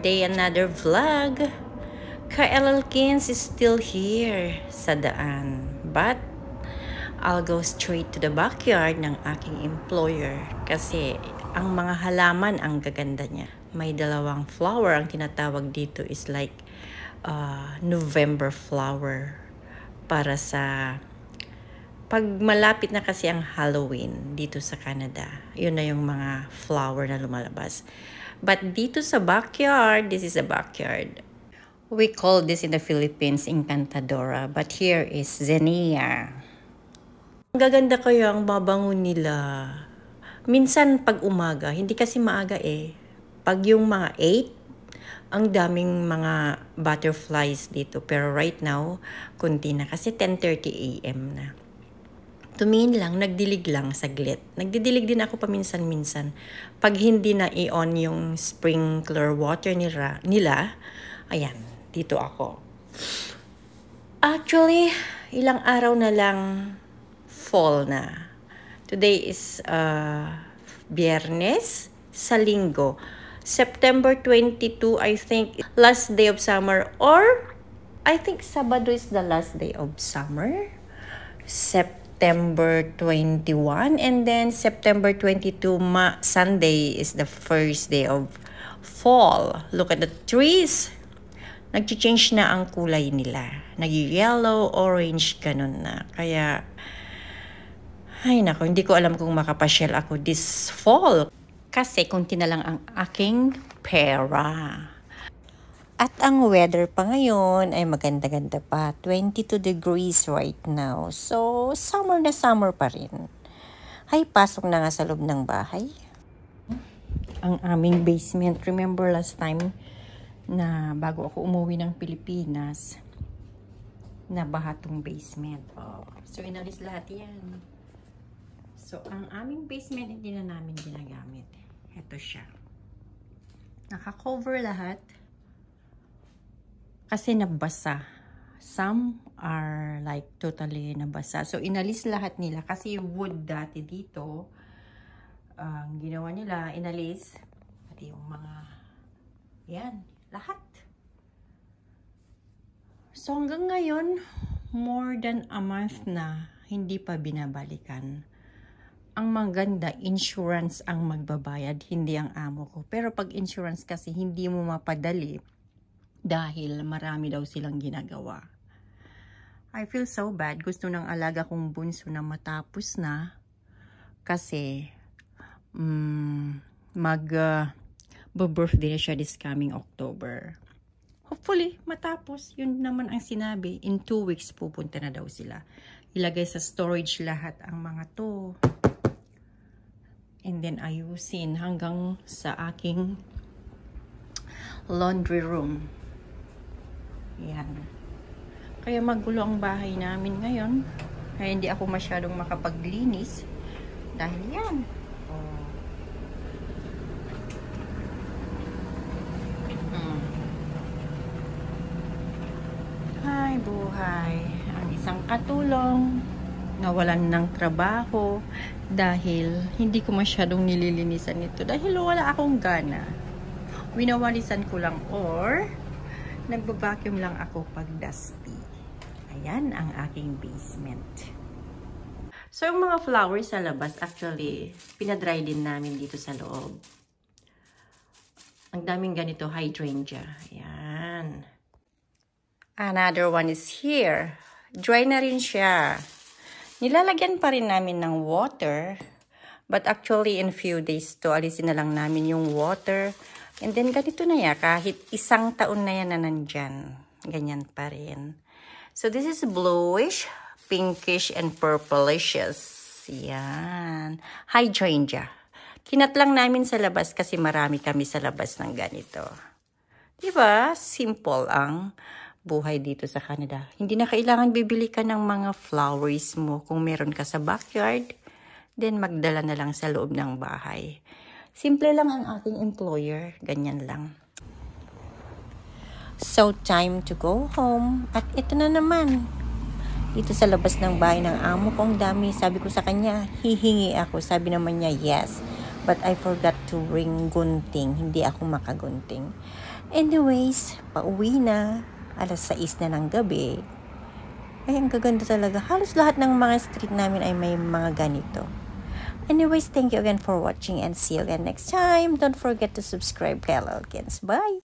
day, another vlog. Kyle Elkins is still here sa daan. But, I'll go straight to the backyard ng aking employer kasi ang mga halaman ang gaganda niya. May dalawang flower. Ang tinatawag dito is like November flower para sa pag malapit na kasi ang Halloween dito sa Canada. Yun na yung mga flower na lumalabas. But dito sa backyard, this is a backyard. We call this in the Philippines Encantadora, but here is Zinnia. Ang gaganda kaya ang babangon nila. Minsan pag umaga, hindi kasi maaga eh. Pag yung mga 8, ang daming mga butterflies dito. Pero right now, kunti na kasi 10:30 AM na. Tumingin lang, nagdilig lang saglit. Nagdidilig din ako paminsan-minsan. Pag hindi na i-on yung sprinkler water nila, ayan, dito ako. Actually, ilang araw na lang fall na. Today is Biyernes, sa Linggo. September 22, I think, last day of summer. Or, I think Sabado is the last day of summer. September 21, and then September 22, Sunday is the first day of fall. Look at the trees. Nag-change na ang kulay nila. Nag-yellow, orange, ganun na. Kaya, ay nako, hindi ko alam kung makapasyal ako this fall. Kasi kunti na lang ang aking pera. At ang weather pa ngayon ay maganda-ganda pa. 22 degrees right now. So, summer na summer pa rin. Ay, pasok na nga sa loob ng bahay. Ang aming basement. Remember last time na bago ako umuwi ng Pilipinas, nabaha tong basement. Oh. So, inalis lahat yan. So, ang aming basement hindi na namin ginagamit. Ito siya. Naka-cover lahat. Kasi nabasa. Some are like totally nabasa. So, inalis lahat nila. Kasi yung wood dati dito, ang ginawa nila, inalis. Pati yung mga, yan, lahat. So, hanggang ngayon, more than a month na, hindi pa binabalikan. Ang maganda, insurance ang magbabayad, hindi ang amo ko. Pero pag insurance kasi, hindi mo mapadali. Dahil marami daw silang ginagawa. I feel so bad. Gusto ng alaga kong bunso na matapos na. Kasi mag-birthday siya this coming October. Hopefully, matapos. Yun naman ang sinabi. In 2 weeks, pupunta na daw sila. Ilagay sa storage lahat ang mga to. And then ayusin hanggang sa aking laundry room. Yan. Kaya magulo ang bahay namin ngayon. Kaya hindi ako masyadong makapaglinis. Dahil yan. Oh. Ay, buhay. Ang isang katulong, nawalan ng trabaho dahil hindi ko masyadong nililinisan ito. Dahil wala akong gana. Winawalisan ko lang or nagbabacuum lang ako pag dusty. Ayan ang aking basement. So, yung mga flowers sa labas, actually, pinadry din namin dito sa loob. Ang daming ganito, hydrangea. Ayan. Another one is here. Dry na rin siya. Nilalagyan pa rin namin ng water. But actually, in few days to, alisin na lang namin yung water. And then, ganito na yan. Kahit 1 taon na yan na nandyan. Ganyan pa rin. So, this is bluish, pinkish, and purplishes. Yan. Hydrangea. Kinat lang namin sa labas kasi marami kami sa labas ng ganito. Diba? Simple ang buhay dito sa Canada. Hindi na kailangan bibili ka ng mga flowers mo kung meron ka sa backyard. Then, magdala na lang sa loob ng bahay. Simple lang ang ating employer. Ganyan lang. So, time to go home. At ito na naman. Dito sa labas ng bahay ng amo ko, ang dami. Sabi ko sa kanya, hihingi ako. Sabi naman niya, yes. But I forgot to bring gunting. Hindi ako makagunting. Anyways, pauwi na. Alas 6 na ng gabi. Ay, ang gaganda talaga. Halos lahat ng mga street namin ay may mga ganito. Anyways, thank you again for watching and see you again next time. Don't forget to subscribe kay Elkins. Bye!